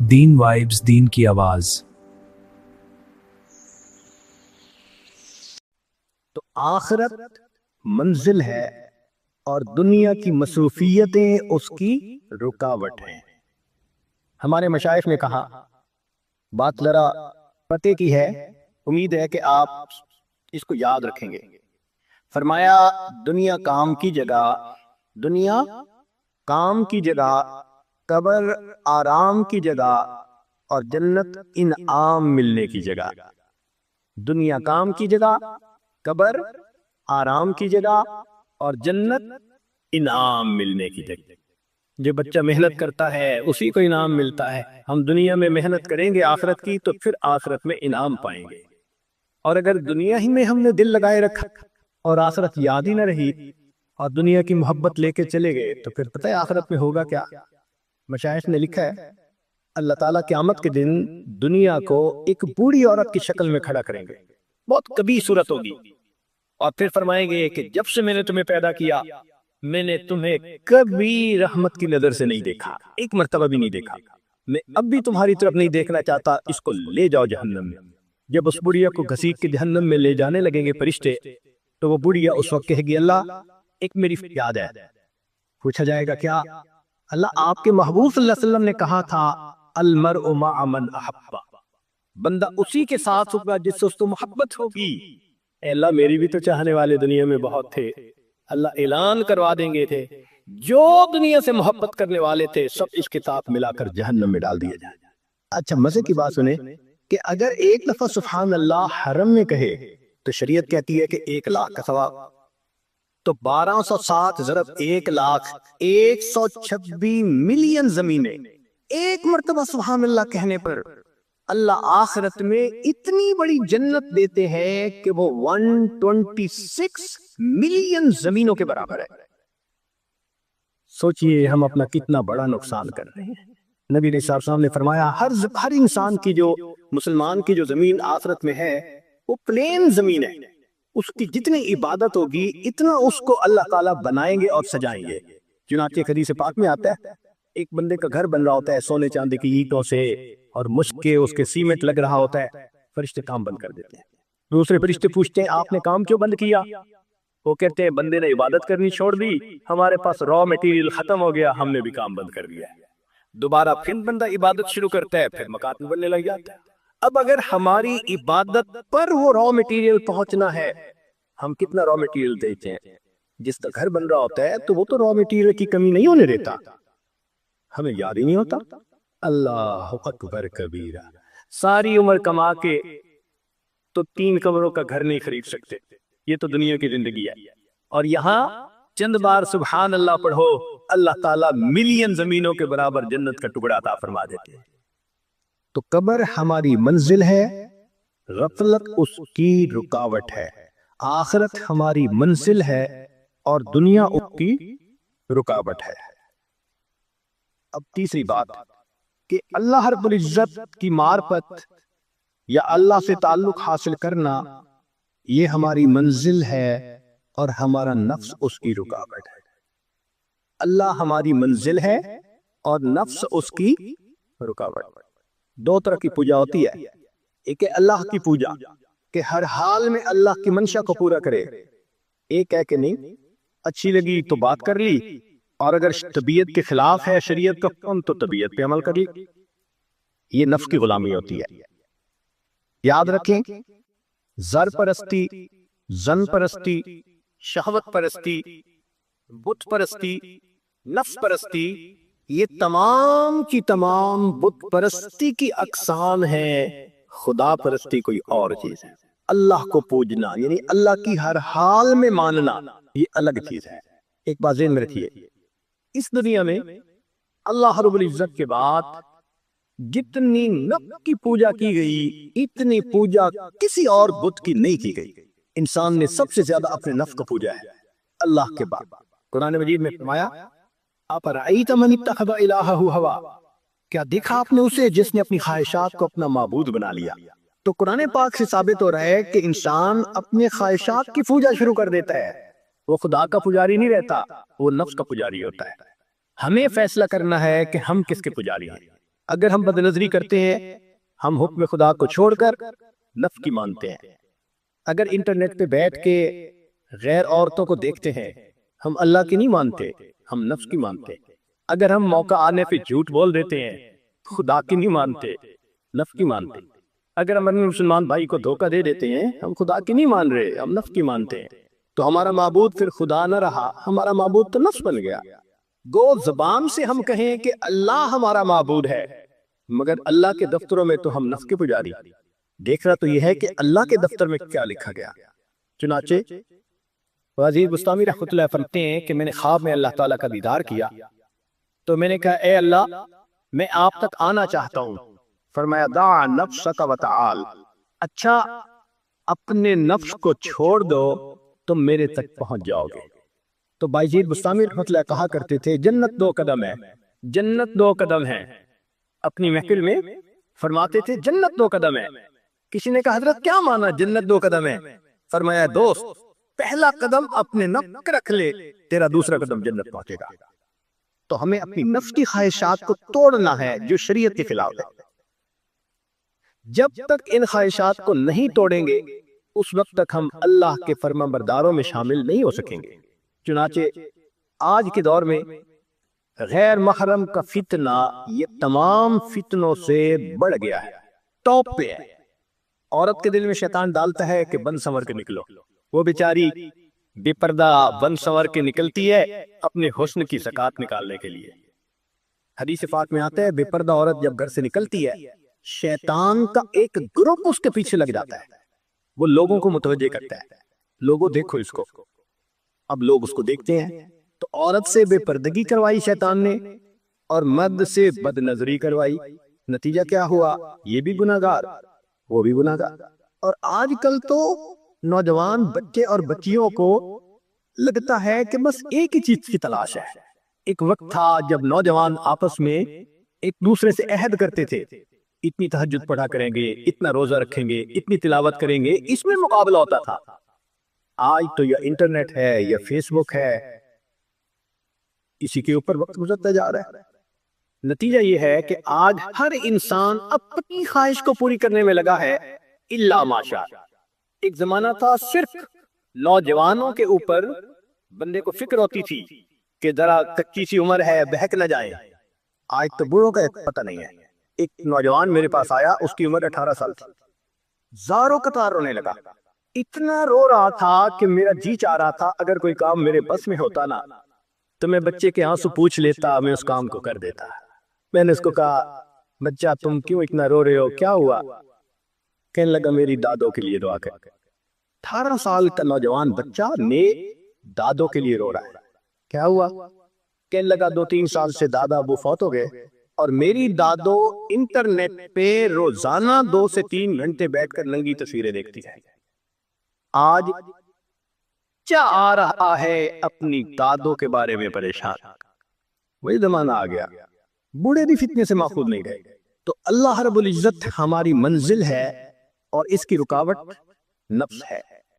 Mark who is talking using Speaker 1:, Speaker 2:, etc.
Speaker 1: दीन vibes, दीन की आवाज।
Speaker 2: तो आखिरत मंजिल है और दुनिया की मसरूफियतें उसकी रुकावट हैं। हमारे मशाइख ने कहा, बात जरा पते की है, उम्मीद है कि आप इसको याद रखेंगे। फरमाया, दुनिया काम की जगह, दुनिया काम की जगह, कब्र आराम की जगह और जन्नत इनाम मिलने की जगह। दुनिया काम की जगह, कब्र आराम की जगह और जन्नत इनाम मिलने की जगह। जो बच्चा मेहनत करता है उसी को इनाम मिलता है। हम दुनिया में मेहनत करेंगे आखिरत की, तो फिर आखिरत में इनाम पाएंगे। और अगर दुनिया ही में हमने दिल लगाए रखा और आखिरत याद ही न रही और दुनिया की मोहब्बत लेके चले गए, तो फिर पता है आखिरत में होगा क्या। मशाइख ने लिखा है, अल्लाह ताला क़यामत के दिन दुनिया को एक बूढ़ी औरत की शक्ल में खड़ा करेंगे, बहुत कबीह सूरत होगी, और फिर फरमाएंगे कि जब से मैंने तुम्हें पैदा किया, मैंने तुम्हें कभी रहमत की नजर से नहीं देखा, एक मर्तबा भी नहीं देखा। मैं अब भी तुम्हारी तरफ नहीं देखना चाहता, इसको ले जाओ जहन्नम में। जब उस बुढ़िया को घसीट के जहन्नम में ले जाने लगेंगे फरिश्ते, तो वो बुढ़िया उस वक्त कहेगी, अल्लाह एक मेरी फरियाद है। पूछा जाएगा, क्या? अल्लाह, आपके महबूब सल्लल्लाहु अलैहि वसल्लम ने कहा था, अल मरउ मअ मन अहब्बा, बंदा उसी के साथ होगा जिससे उसको मोहब्बत होगी। अल्लाह, मेरी भी तो चाहने वाले दुनिया में बहुत थे। अल्लाह ऐलान करवा देंगे थे, जो दुनिया से मोहब्बत करने वाले थे सब इसके साथ मिलाकर जहन्नम में डाल दिया जाए। अच्छा, मजे की बात सुने कि अगर एक दफा सुभान अल्लाह हरम में कहे, तो शरीयत कहती है कि 1,00,000 का सवाब। तो 1207 ज़रब 1,00,000, 126 मिलियन जमीनें एक मर्तबा सुभान अल्लाह कहने पर अल्लाह आखिरत में इतनी बड़ी जन्नत देते हैं कि वो 126 मिलियन जमीनों के बराबर है। सोचिए हम अपना कितना बड़ा नुकसान कर रहे हैं। नबी ने फरमाया, हर इंसान की, जो मुसलमान की जो जमीन आखिरत में है, वो प्लेन जमीन है। उसकी जितनी इबादत होगी इतना उसको अल्लाह ताला बनाएंगे और सजाएंगे। चुनांचे हदीस पाक में आता है, एक बंदे का घर बन रहा होता है सोने चांदी की ईंटों से, और मुश्के उसके सीमेंट लग रहा होता है। फरिश्ते काम बंद कर देते हैं। दूसरे फरिश्ते पूछते हैं, आपने काम क्यों बंद किया? वो कहते हैं, बंदे ने इबादत करनी छोड़ दी, हमारे पास रॉ मटेरियल खत्म हो गया, हमने भी काम बंद कर दिया। दोबारा फिर बंदा इबादत शुरू करता है, फिर मकान बनने लग जाता है। अब अगर हमारी इबादत पर वो रॉ मटेरियल पहुंचना है, हम कितना रॉ मटेरियल देते हैं। जिसका घर बन रहा होता है तो वो तो रॉ मटेरियल की कमी नहीं होने देता, हमें याद ही नहीं होता। अल्लाह अकबर कबीरा। सारी उम्र कमा के तो 3 कमरों का घर नहीं खरीद सकते। ये तो दुनिया की जिंदगी है, और यहाँ चंद बार सुभान अल्लाह पढ़ो, अल्लाह ताला मिलियन जमीनों के बराबर जन्नत का टुकड़ा अता फरमा देते हैं। तो कब्र हमारी मंजिल है, गफलत उसकी रुकावट है। आखिरत हमारी मंजिल है और दुनिया उसकी रुकावट है। अब तीसरी बात कि अल्लाह रब्बुल इज्जत की मार्फत या अल्लाह से ताल्लुक हासिल करना, ये हमारी मंजिल है और हमारा नफ्स उसकी रुकावट है। अल्लाह हमारी मंजिल है और नफ्स उसकी रुकावट। 2 तरह की पूजा होती है। एक है अल्लाह की पूजा, कि हर हाल में अल्लाह की मंशा को पूरा करे। एक है कि नहीं, अच्छी लगी तो बात कर ली, और अगर तबीयत के खिलाफ है शरीयत का हुक्म तो तबीयत पे अमल कर ली। ये नफ्स की गुलामी होती है। याद रखें, जर परस्ती, जन परस्ती, शहवत परस्ती, बुत परस्ती, नफ्स परस्ती, ये तमाम की तमाम बुत परस्ती की अकसाम है। खुदा परस्ती कोई और चीज है। अल्लाह को पूजना यानी अल्लाह की हर हाल में मानना, ये अलग चीज है। एक बात ज़हन में रखिए, इस दुनिया में अल्लाह रब्बुल इज्जत के बाद जितनी नफ्स की पूजा की गई, इतनी पूजा किसी और बुत की नहीं की गई। इंसान ने सबसे ज्यादा अपने नफ्स को पूजा है अल्लाह के बाद। कुरान मजीद में फरमाया, अपराईत मन इत्तखज़ इलाहहु हवा, क्या देखा आपने उसे जिसने अपनी ख्वाहिशात को अपना माबूद बना लिया। तो कुरान पाक से साबित हो रहा है कि इंसान अपने ख्वाहिशात की पूजा शुरू कर देता है। वो खुदा का पुजारी नहीं रहता, वो नफ्स का पुजारी होता है। हमें फैसला करना है कि हम किसके पुजारी हैं। اگر ہم بدنظری کرتے ہیں ہم حکم خدا کو چھوڑ کر نفس کی مانتے ہیں. اگر انٹرنیٹ پہ بیٹھ کے غیر عورتوں کو دیکھتے ہیں ہم اللہ کی نہیں مانتے، ہم نفس کی مانتے. اگر ہم موقع آنے پہ جھوٹ بول دیتے ہیں خدا کی نہیں مانتے، نفس کی مانتے. اگر ہم اپنے مسلمان بھائی کو دھوکہ دے دیتے ہیں ہم خدا کی نہیں مان رہے، ہم نفس کی مانتے ہیں. تو ہمارا معبود پھر خدا نہ رہا، ہمارا معبود تو نفس بن گیا. گو زبان سے ہم کہیں کہ اللہ ہمارا معبود ہے مگر اللہ کے دفتروں میں تو ہم نفس کے پجاری. دیکھنا تو یہ ہے کہ اللہ کے دفتر میں کیا لکھا گیا. چنانچہ وزیر بستامی رحمۃ اللہ فرماتے ہیں کہ میں نے خواب میں اللہ تعالیٰ کا دیدار کیا تو میں نے کہا اے اللہ میں آپ تک آنا چاہتا ہوں. فرمایا دع نفسک وتعال، اچھا اپنے نفس کو چھوڑ دو تم میرے تک پہنچ جاؤ گے. تو بائیجید بستامی رحمۃ اللہ کہا کرتے تھے جنت 2 قدم ہے، جنت 2 قدم ہے. اپنی محفل میں فرماتے تھے جنت 2 قدم ہے. کسی نے کہا حضرت کیا مانا جنت 2 قدم ہے؟ فرمایا دوست پہلا قدم اپنے نفس کا رکھ لے تیرا دوسرا قدم جنت پہنچے گا. تو ہمیں اپنی نفس کی خواہشات کو توڑنا ہے جو شریعت کے خلاف ہے. جب تک ان خواہشات کو نہیں توڑیں گے اس وقت تک ہم اللہ کے فرما برداروں میں شامل نہیں ہو سکیں گے. چنانچہ آج کے دور میں غیر محرم کا فتنہ یہ تمام فتنوں سے بڑھ گیا ہے، ٹاپ پہ ہے. عورت کے دل میں شیطان ڈالتا ہے کہ بن سنور کے نکلو. وہ بیچاری بے پردہ بن سنور کے نکلتی ہے اپنے حسن کی زکات نکالنے کے لیے. حدیث پاک میں آتا ہے بے پردہ عورت جب گھر سے نکلتی ہے شیطان کا ایک گروپ اس کے پیچھے لگ جاتا ہے، وہ لوگوں کو متوجہ کرتا ہے لوگوں دیکھو اس کو. اب لوگ اس کو دیکھتے ہیں تو عورت سے بے پردگی کروائی شیطان نے اور مرد سے بد نظری کروائی. نتیجہ کیا ہوا؟ یہ بھی گناہگار وہ بھی گناہگار. اور آج کل تو نوجوان بچے اور بچیوں کو لگتا ہے کہ بس ایک ہی چیز کی تلاش ہے. ایک وقت تھا جب نوجوان آپس میں ایک دوسرے سے عہد کرتے تھے اتنی تہجد پڑھا کریں گے، اتنا روزہ رکھیں گے، اتنی تلاوت کریں گے، اس میں مقابلہ ہوتا تھا. آج تو یا انٹرنیٹ ہے یا فیس بک ہے، اسی کے اوپر وقت گزرتا جا رہا ہے. نتیجہ یہ ہے کہ آج ہر انسان اپنی خواہش کو پوری کرنے میں لگا ہے الا ماشاء. ایک زمانہ تھا صرف نوجوانوں کے اوپر بندے کو فکر ہوتی تھی کہ ذرا کچی سی عمر ہے بہک نہ جائے. آج تو بوڑھوں کا پتہ نہیں ہے. ایک نوجوان میرے پاس آیا اس کی عمر 18 سال تھی، زاروں قطار رونے لگا. اتنا رو رہا تھا کہ میرا جی چاہ رہا تھا اگر کوئی کام میرے بس میں ہوتا نا تو میں بچے کے آنسو پوچھ لیتا، میں اس کام کو کر دیتا. میں نے اس کو کہا بچہ تم کیوں اتنا رو رہے ہو، کیا ہوا؟ کہنے لگا میری دادوں کے لیے دعا کر. 18 سال کا نوجوان بچہ نے دادوں کے لیے رو رہا ہے. کیا ہوا؟ کہنے لگا 2-3 سال سے دادا ابو فوت ہو گئے اور میری دادو انٹرنیٹ پہ روزانہ 2 سے 3 گھنٹے بیٹھ کر ننگی تصویریں دیکھتی ہے. آج کیا آ رہا ہے اپنی دادوں کے بارے میں پریشان. وہی زمانہ آ گیا، بوڑھے بھی فتنے سے ماخوذ نہیں رہے. تو اللہ رب العزت ہماری منزل ہے اور اس کی رکاوٹ نفس ہے.